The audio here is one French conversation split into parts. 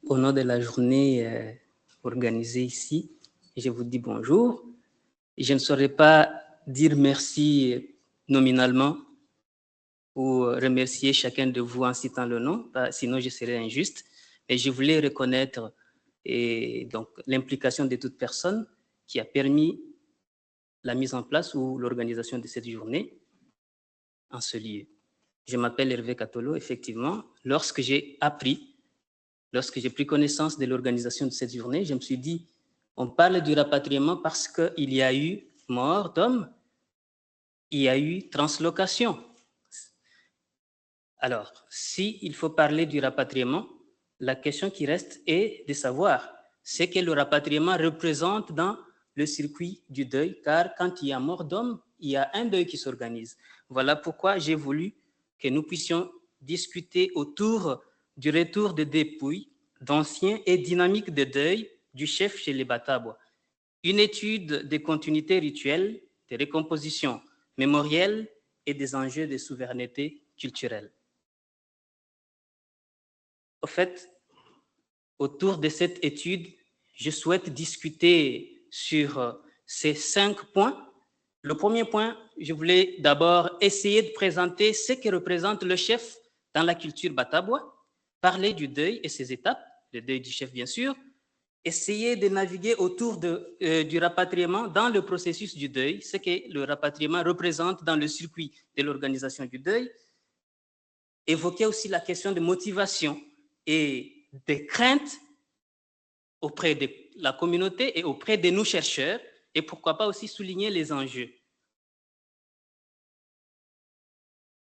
Au nom de la journée organisée ici, je vous dis bonjour. Je ne saurais pas dire merci nominalement ou remercier chacun de vous en citant le nom, sinon je serais injuste. Mais je voulais reconnaître donc l'implication de toute personne qui a permis la mise en place ou l'organisation de cette journée en ce lieu. Je m'appelle Hervé Catolo, effectivement. Lorsque j'ai pris connaissance de l'organisation de cette journée, je me suis dit, on parle du rapatriement parce qu'il y a eu mort d'hommes, il y a eu translocation. Alors, s'il faut parler du rapatriement, la question qui reste est de savoir ce que le rapatriement représente dans le circuit du deuil, car quand il y a mort d'homme, il y a un deuil qui s'organise. Voilà pourquoi j'ai voulu que nous puissions discuter autour du retour de dépouilles d'anciens et dynamiques de deuil du chef chez les Batabois. Une étude des continuités rituelles, des récompositions mémorielles et des enjeux de souveraineté culturelle. Au fait, autour de cette étude, je souhaite discuter sur ces 5 points. Le premier point, je voulais d'abord essayer de présenter ce que représente le chef dans la culture batabois, parler du deuil et ses étapes, le deuil du chef bien sûr, essayer de naviguer autour du rapatriement dans le processus du deuil, ce que le rapatriement représente dans le circuit de l'organisation du deuil, évoquer aussi la question de motivation et des craintes auprès de la communauté et auprès de nos chercheurs, et pourquoi pas aussi souligner les enjeux.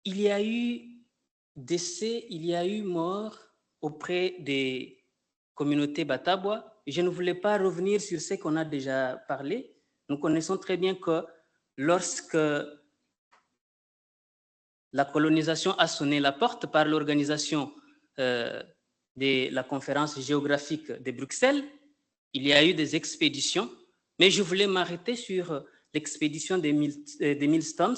Il y a eu décès, il y a eu mort auprès des communautés batabois. Je ne voulais pas revenir sur ce qu'on a déjà parlé. Nous connaissons très bien que lorsque la colonisation a sonné la porte par l'organisation de la conférence géographique de Bruxelles, il y a eu des expéditions, mais je voulais m'arrêter sur l'expédition des Millstones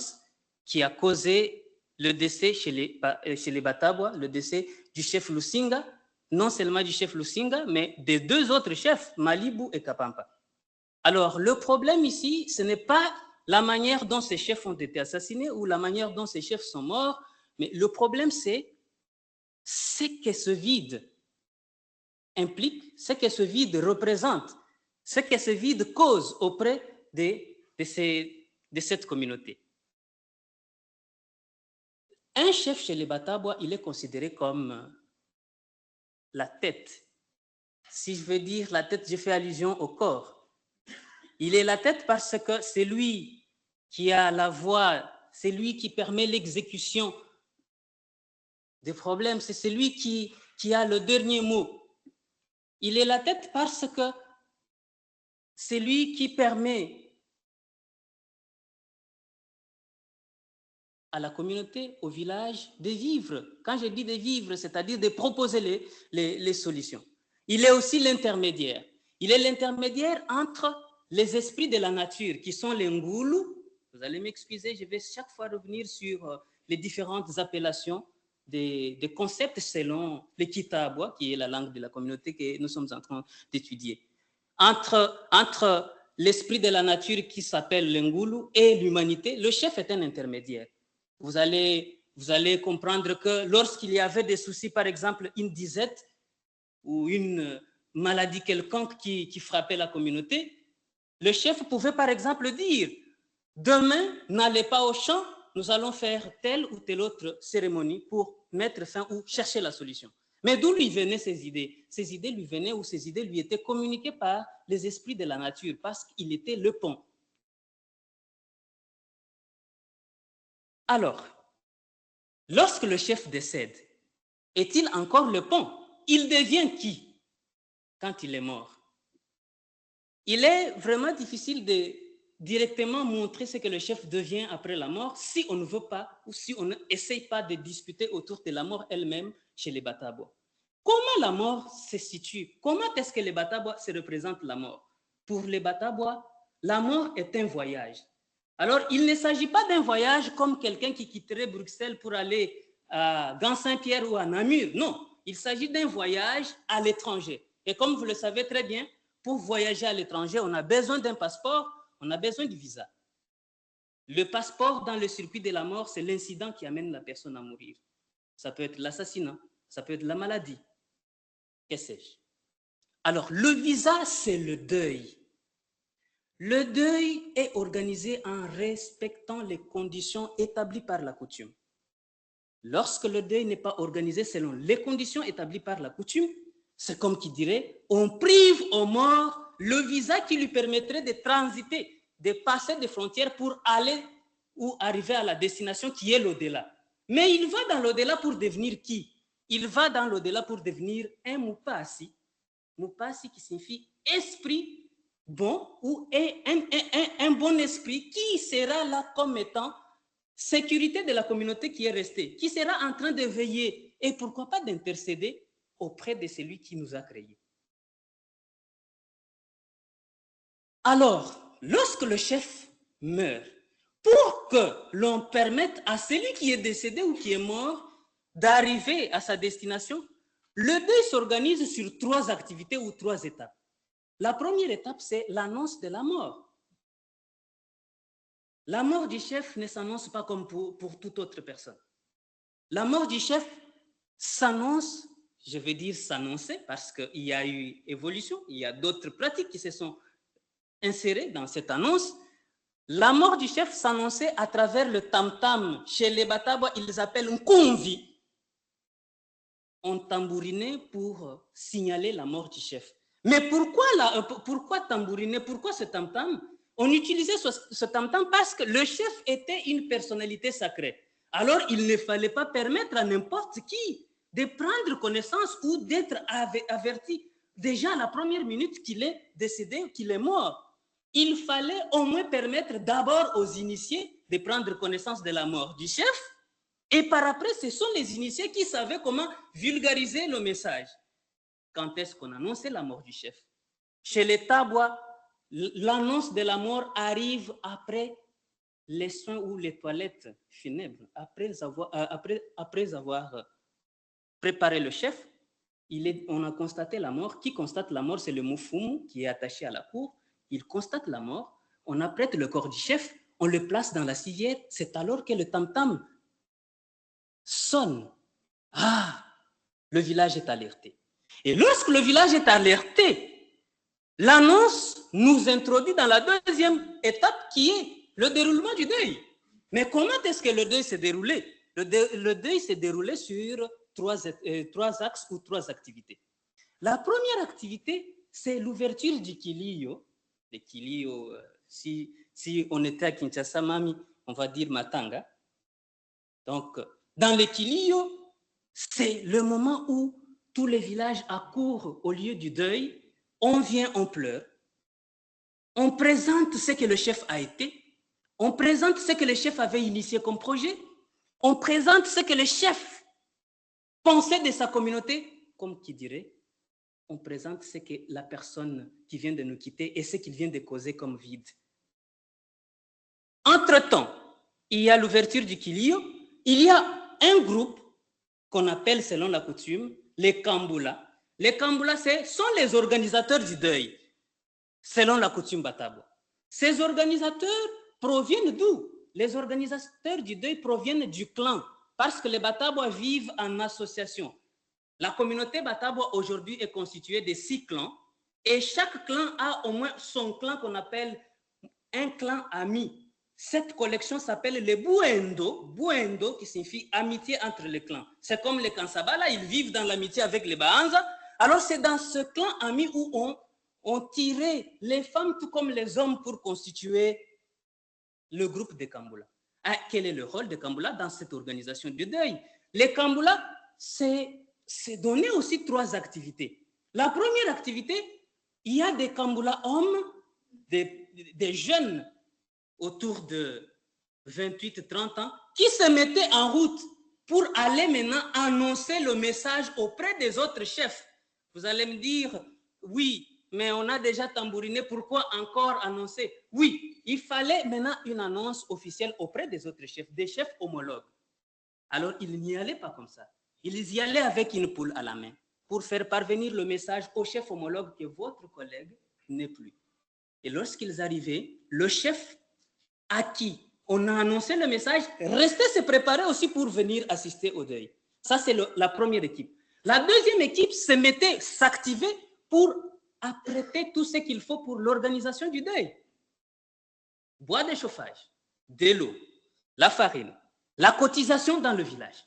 qui a causé le décès chez les Batabois, le décès du chef Lusinga, non seulement du chef Lusinga, mais des 2 autres chefs, Malibou et Kapampa. Alors, le problème ici, ce n'est pas la manière dont ces chefs ont été assassinés ou la manière dont ces chefs sont morts, mais le problème, c'est ce que ce vide implique, ce que ce vide représente, ce que ce vide cause auprès de cette communauté. Un chef chez les Batabois, il est considéré comme la tête. Si je veux dire la tête, je fais allusion au corps. Il est la tête parce que c'est lui qui a la voix, c'est lui qui permet l'exécution des problèmes, c'est celui qui a le dernier mot. Il est la tête parce que c'est lui qui permet à la communauté, au village, de vivre. Quand je dis de vivre, c'est-à-dire de proposer les solutions. Il est aussi l'intermédiaire. Il est l'intermédiaire entre les esprits de la nature, qui sont les Ngoulou. Vous allez m'excuser, je vais chaque fois revenir sur les différentes appellations des concepts selon le Kitabwa, qui est la langue de la communauté que nous sommes en train d'étudier. Entre l'esprit de la nature qui s'appelle l'Ngoulou et l'humanité, le chef est un intermédiaire. Vous allez comprendre que lorsqu'il y avait des soucis, par exemple une disette ou une maladie quelconque qui frappait la communauté, le chef pouvait par exemple dire « Demain, n'allez pas au champ, nous allons faire telle ou telle autre cérémonie pour mettre fin ou chercher la solution. » Mais d'où lui venaient ces idées? Ces idées lui venaient ou ces idées lui étaient communiquées par les esprits de la nature parce qu'il était le pont. Alors, lorsque le chef décède, est-il encore le pont? Il devient qui quand il est mort? Il est vraiment difficile de directement montrer ce que le chef devient après la mort si on ne veut pas ou si on n'essaye pas de discuter autour de la mort elle-même chez les Batabois. Comment la mort se situe? Comment est-ce que les Batabois se représentent la mort? Pour les Batabois, la mort est un voyage. Alors, il ne s'agit pas d'un voyage comme quelqu'un qui quitterait Bruxelles pour aller à Gand-Saint-Pierre ou à Namur. Non, Il s'agit d'un voyage à l'étranger. Et comme vous le savez très bien, pour voyager à l'étranger, on a besoin d'un passeport, on a besoin du visa. Le passeport dans le circuit de la mort, c'est l'incident qui amène la personne à mourir. Ça peut être l'assassinat, ça peut être la maladie, que sais-je. Alors, le visa, c'est le deuil. Le deuil est organisé en respectant les conditions établies par la coutume. Lorsque le deuil n'est pas organisé selon les conditions établies par la coutume, c'est comme qui dirait, on prive au mort le visa qui lui permettrait de transiter, de passer des frontières pour aller ou arriver à la destination qui est l'au-delà. Mais il va dans l'au-delà pour devenir qui? Il va dans l'au-delà pour devenir un mupasi. Mupasi qui signifie esprit bon ou un bon esprit qui sera là comme étant sécurité de la communauté qui est restée, qui sera en train de veiller et pourquoi pas d'intercéder auprès de celui qui nous a créés. Alors, lorsque le chef meurt, pour que l'on permette à celui qui est décédé ou qui est mort d'arriver à sa destination, le deuil s'organise sur 3 activités ou 3 étapes. La première étape, c'est l'annonce de la mort. La mort du chef ne s'annonce pas comme pour toute autre personne. La mort du chef s'annonce, je vais dire s'annoncer, parce qu'il y a eu évolution, il y a d'autres pratiques qui se sont insérées dans cette annonce. La mort du chef s'annonçait à travers le tam-tam. Chez les Bataba, ils appellent un konvi. On tambourinait pour signaler la mort du chef. Mais pourquoi tambouriner? Pourquoi ce tam-tam? On utilisait ce tam-tam parce que le chef était une personnalité sacrée. Alors, il ne fallait pas permettre à n'importe qui de prendre connaissance ou d'être averti déjà à la première minute qu'il est décédé, qu'il est mort. Il fallait au moins permettre d'abord aux initiés de prendre connaissance de la mort du chef. Et par après, ce sont les initiés qui savaient comment vulgariser le message. Quand est-ce qu'on annonçait la mort du chef? Chez les Tabois, l'annonce de la mort arrive après les soins ou les toilettes funèbres. Après avoir préparé le chef, on a constaté la mort. Qui constate la mort? C'est le moufoumou qui est attaché à la cour. Il constate la mort. On apprête le corps du chef. On le place dans la civière. C'est alors que le tam-tam sonne. Ah, le village est alerté. Et lorsque le village est alerté, l'annonce nous introduit dans la deuxième étape qui est le déroulement du deuil. Mais comment est-ce que le deuil s'est déroulé? Le deuil s'est déroulé sur 3 axes ou 3 activités. La première activité, c'est l'ouverture du kilio. Le kilio, si on était à Kinshasa, Mami, on va dire Matanga. Donc, dans le kilio, c'est le moment où tous les villages accourent au lieu du deuil. On vient, on pleure. On présente ce que le chef a été. On présente ce que le chef avait initié comme projet. On présente ce que le chef pensait de sa communauté, comme qui dirait. On présente ce que la personne qui vient de nous quitter et ce qu'il vient de causer comme vide. Entre-temps, il y a l'ouverture du kilio. Il y a un groupe qu'on appelle, selon la coutume, les Kambula. Les Kambula, sont les organisateurs du deuil, selon la coutume Batabo. Ces organisateurs proviennent d'où? Les organisateurs du deuil proviennent du clan, parce que les Batabois vivent en association. La communauté Batabois aujourd'hui est constituée de 6 clans, et chaque clan a au moins son clan qu'on appelle un clan ami. Cette collection s'appelle les Buendo qui signifie amitié entre les clans. C'est comme les Kansabala, ils vivent dans l'amitié avec les Baanza. Alors c'est dans ce clan ami où on tirait les femmes tout comme les hommes pour constituer le groupe des Kambula. Quel est le rôle des Kambula dans cette organisation du deuil? Les Kambula, c'est donner aussi 3 activités. La première activité, il y a des Kambula hommes, des jeunes autour de 28-30 ans, qui se mettaient en route pour aller maintenant annoncer le message auprès des autres chefs. Vous allez me dire, oui, mais on a déjà tambouriné, pourquoi encore annoncer? Oui, il fallait maintenant une annonce officielle auprès des autres chefs, des chefs homologues. Alors, ils n'y allaient pas comme ça. Ils y allaient avec une poule à la main pour faire parvenir le message au chef homologue que votre collègue n'est plus. Et lorsqu'ils arrivaient, le chef à qui on a annoncé le message restait se préparer aussi pour venir assister au deuil. Ça, c'est la première équipe. La deuxième équipe se mettait, s'activait pour apprêter tout ce qu'il faut pour l'organisation du deuil. Bois de chauffage, de l'eau, la farine, la cotisation dans le village.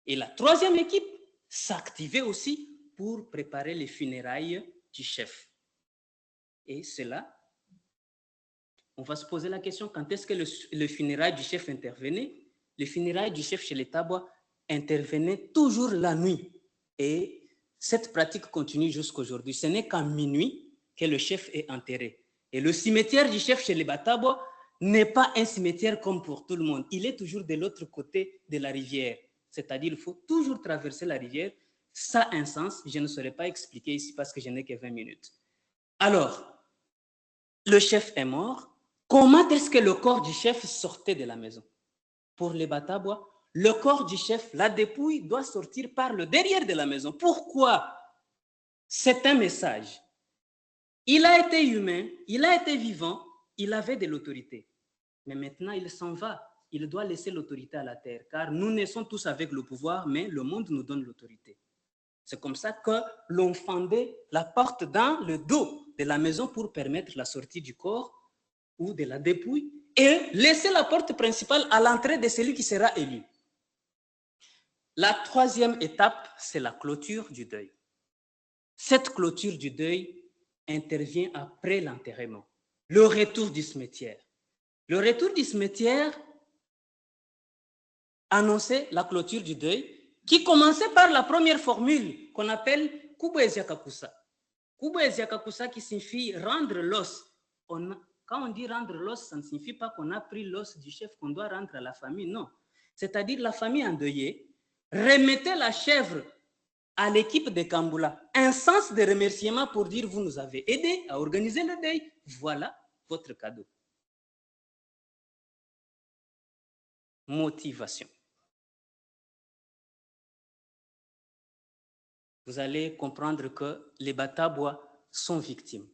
Et la troisième équipe s'activait aussi pour préparer les funérailles du chef. Et cela, on va se poser la question, quand est-ce que le funérail du chef intervenait? Le funérail du chef chez les Tabois intervenait toujours la nuit. Et cette pratique continue jusqu'aujourd'hui. Ce n'est qu'à minuit que le chef est enterré. Et le cimetière du chef chez les Batabois n'est pas un cimetière comme pour tout le monde. Il est toujours de l'autre côté de la rivière. C'est-à-dire qu'il faut toujours traverser la rivière. Ça a un sens. Je ne saurais pas expliquer ici parce que je n'ai que 20 minutes. Alors, le chef est mort. Comment est-ce que le corps du chef sortait de la maison? Pour les Batabois, le corps du chef, la dépouille, doit sortir par le derrière de la maison. Pourquoi? C'est un message. Il a été humain, il a été vivant, il avait de l'autorité. Mais maintenant, il s'en va. Il doit laisser l'autorité à la terre, car nous naissons tous avec le pouvoir, mais le monde nous donne l'autorité. C'est comme ça que l'on fendait la porte dans le dos de la maison pour permettre la sortie du corps ou de la dépouille et laisser la porte principale à l'entrée de celui qui sera élu. La troisième étape, c'est la clôture du deuil. Cette clôture du deuil intervient après l'enterrement, le retour du cimetière. Le retour du cimetière annonçait la clôture du deuil qui commençait par la première formule qu'on appelle Kubweziakakusa. Kubweziakakusa qui signifie rendre l'os. Quand on dit rendre l'os, ça ne signifie pas qu'on a pris l'os du chef qu'on doit rendre à la famille, non. C'est-à-dire la famille endeuillée remettait la chèvre à l'équipe de Kamboula. Un sens de remerciement pour dire vous nous avez aidé à organiser le deuil. Voilà votre cadeau. Motivation. Vous allez comprendre que les Batabois sont victimes.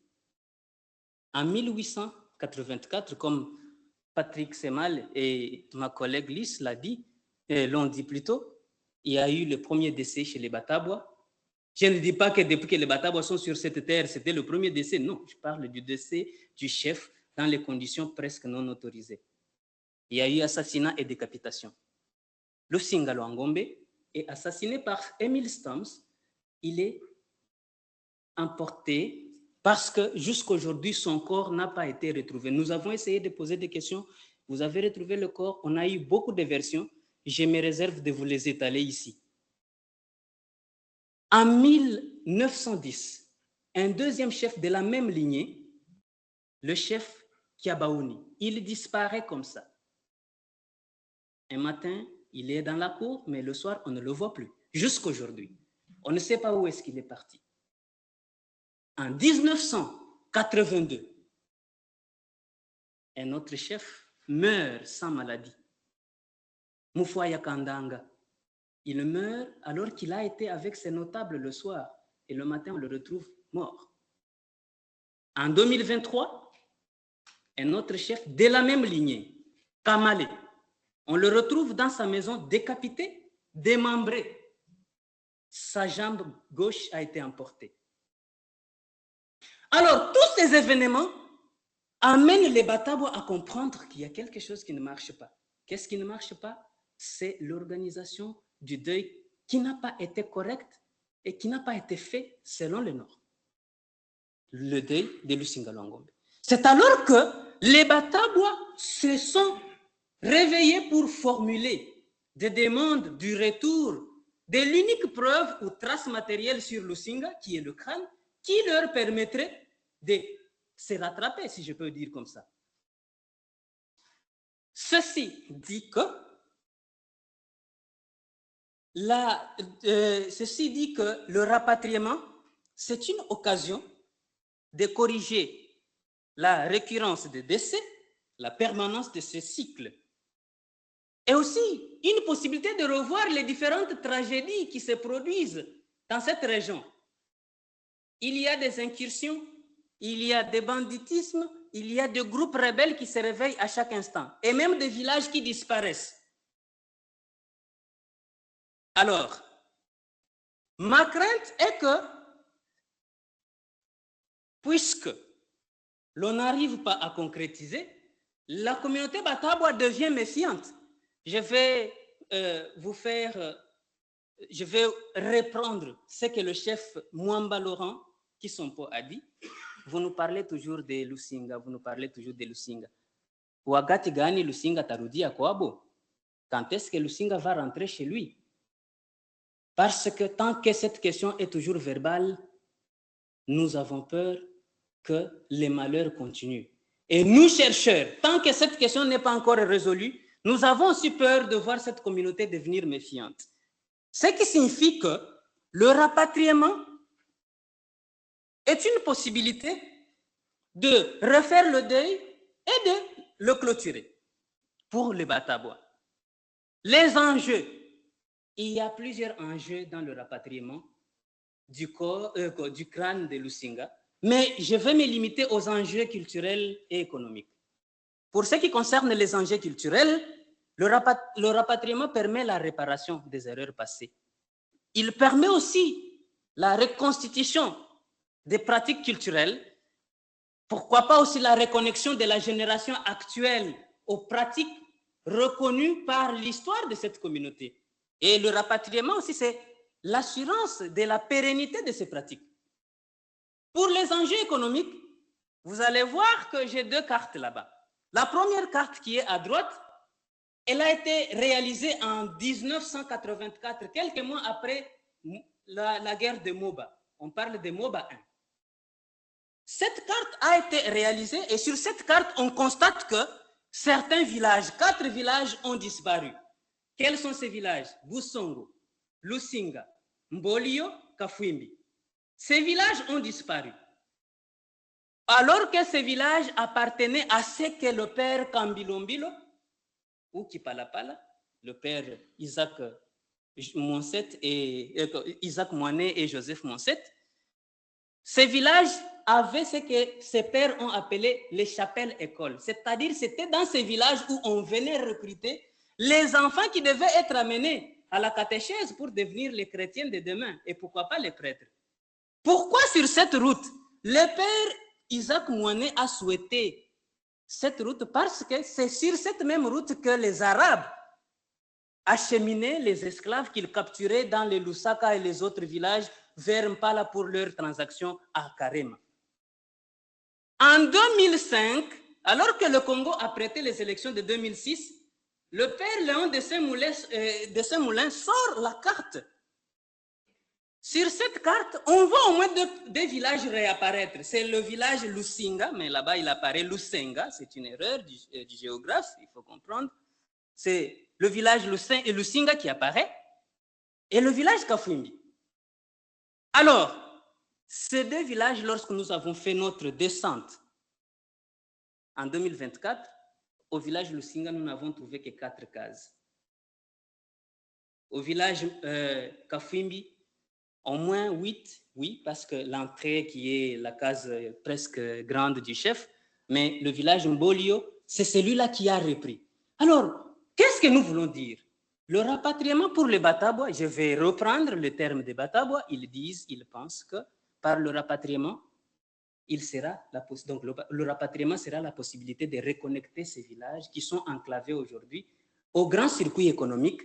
En 1884, comme Patrick Semal et ma collègue Lys l'ont dit plus tôt, il y a eu le premier décès chez les Batabois. Je ne dis pas que depuis que les Batabois sont sur cette terre, c'était le premier décès. Non, je parle du décès du chef dans les conditions presque non autorisées. Il y a eu assassinat et décapitation. Le Singalo Ngombe est assassiné par Emile Stams. Il est emporté parce que jusqu'à aujourd'hui, son corps n'a pas été retrouvé. Nous avons essayé de poser des questions. Vous avez retrouvé le corps. On a eu beaucoup de versions. Je me réserve de vous les étaler ici. En 1910, un deuxième chef de la même lignée, le chef Kiabaouni, il disparaît comme ça. Un matin, il est dans la cour, mais le soir, on ne le voit plus. Jusqu'aujourd'hui, on ne sait pas où est-ce qu'il est parti. En 1982, un autre chef meurt sans maladie. Moufoua Kandanga. Il meurt alors qu'il a été avec ses notables le soir et le matin, on le retrouve mort. En 2023, un autre chef de la même lignée, Kamale, on le retrouve dans sa maison décapité, démembré. Sa jambe gauche a été emportée. Alors, tous ces événements amènent les Batabois à comprendre qu'il y a quelque chose qui ne marche pas. Qu'est-ce qui ne marche pas? C'est l'organisation du deuil qui n'a pas été correcte et qui n'a pas été fait selon le Nord. Le deuil de Lusingalo Ngombe. C'est alors que les Batabois se sont réveillés pour formuler des demandes du retour de l'unique preuve ou trace matérielle sur Lusinga, qui est le crâne, qui leur permettrait de se rattraper, si je peux dire comme ça. Ceci dit que le rapatriement, c'est une occasion de corriger la récurrence des décès, la permanence de ce cycle et aussi une possibilité de revoir les différentes tragédies qui se produisent dans cette région. Il y a des incursions, il y a des banditismes, il y a des groupes rebelles qui se réveillent à chaque instant, et même des villages qui disparaissent. Alors, ma crainte est que, puisque l'on n'arrive pas à concrétiser, la communauté Batabois devient méfiante. Je vais je vais reprendre ce que le chef Mwamba Laurent Kisompo a dit. Vous nous parlez toujours de Lusinga, vous nous parlez toujours de Lusinga. Wakati gani Lusinga tarudia kwabo? Quand est-ce que Lusinga va rentrer chez lui? Parce que tant que cette question est toujours verbale, nous avons peur que les malheurs continuent. Et nous, chercheurs, tant que cette question n'est pas encore résolue, nous avons aussi peur de voir cette communauté devenir méfiante. Ce qui signifie que le rapatriement est une possibilité de refaire le deuil et de le clôturer pour les Batabois. Les enjeux, il y a plusieurs enjeux dans le rapatriement du crâne de Lusinga, mais je vais me limiter aux enjeux culturels et économiques. Pour ce qui concerne les enjeux culturels, le rapatriement permet la réparation des erreurs passées. Il permet aussi la reconstitution des pratiques culturelles. Pourquoi pas aussi la reconnexion de la génération actuelle aux pratiques reconnues par l'histoire de cette communauté. Et le rapatriement aussi, c'est l'assurance de la pérennité de ces pratiques. Pour les enjeux économiques, vous allez voir que j'ai deux cartes là-bas. La première carte qui est à droite, elle a été réalisée en 1984, quelques mois après la guerre de Moba. On parle de Moba 1. Cette carte a été réalisée et sur cette carte, on constate que certains villages, 4 villages ont disparu. Quels sont ces villages? Busongo, Lusinga, Mbolio, Kafwimbi. Ces villages ont disparu. Alors que ces villages appartenaient à ce que le père Kambilombilo, ou Kipalapala, le père Isaac Monset et Isaac Moinet et Joseph Monset, ces villages avaient ce que ces pères ont appelé les chapelles-écoles. C'est-à-dire, c'était dans ces villages où on venait recruter les enfants qui devaient être amenés à la catéchèse pour devenir les chrétiens de demain, et pourquoi pas les prêtres. Pourquoi sur cette route, le père Isaac Moinet a souhaité cette route? Parce que c'est sur cette même route que les Arabes acheminaient les esclaves qu'ils capturaient dans les Lusaka et les autres villages vers Mpala pour leurs transactions à Karema. En 2005, alors que le Congo a prêté les élections de 2006, le père Léon de Saint-Moulin sort la carte. Sur cette carte, on voit au moins deux villages réapparaître. C'est le village Lusinga, mais là-bas il apparaît Lusenga, c'est une erreur du géographe, il faut comprendre. C'est le village Lusinga qui apparaît et le village Kafwimbi. Alors, ces deux villages, lorsque nous avons fait notre descente en 2024, au village Lusinga, nous n'avons trouvé que 4 cases. Au village Kafwimbi, au moins 8, oui, parce que l'entrée qui est la case presque grande du chef, mais le village Mbolio, c'est celui-là qui a repris. Alors, qu'est-ce que nous voulons dire? Le rapatriement pour les Batabois, je vais reprendre le terme des Batabois, ils pensent que par le rapatriement, le rapatriement sera la possibilité de reconnecter ces villages qui sont enclavés aujourd'hui au grand circuit économique.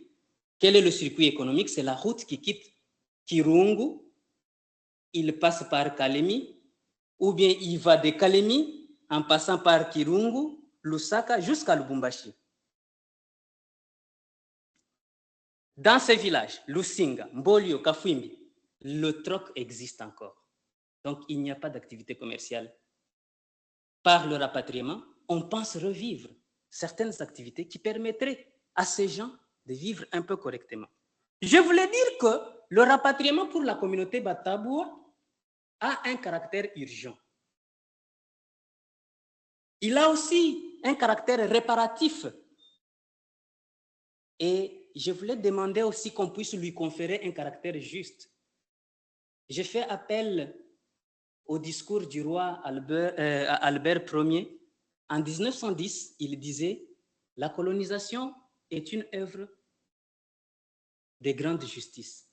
Quel est le circuit économique? C'est la route qui quitte Kirungu, il passe par Kalemi, ou bien il va de Kalemi en passant par Kirungu, Lusaka jusqu'à Lubumbashi. Dans ces villages, Lusinga, Mbolio, Kafwimbi, le troc existe encore. Donc, il n'y a pas d'activité commerciale. Par le rapatriement, on pense revivre certaines activités qui permettraient à ces gens de vivre un peu correctement. Je voulais dire que le rapatriement pour la communauté Bataboua a un caractère urgent. Il a aussi un caractère réparatif. Et je voulais demander aussi qu'on puisse lui conférer un caractère juste. J'ai fait appel au discours du roi Albert Ier. En 1910, il disait « La colonisation est une œuvre de grande justice ».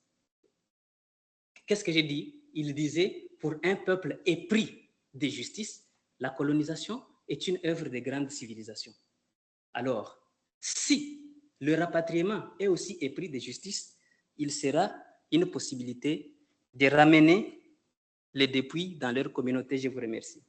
Qu'est-ce que j'ai dit? Il disait « Pour un peuple épris de justice, la colonisation est une œuvre de grande civilisation ». Alors, si le rapatriement est aussi épris de justice, il sera une possibilité de ramener les dépouilles dans leur communauté. Je vous remercie.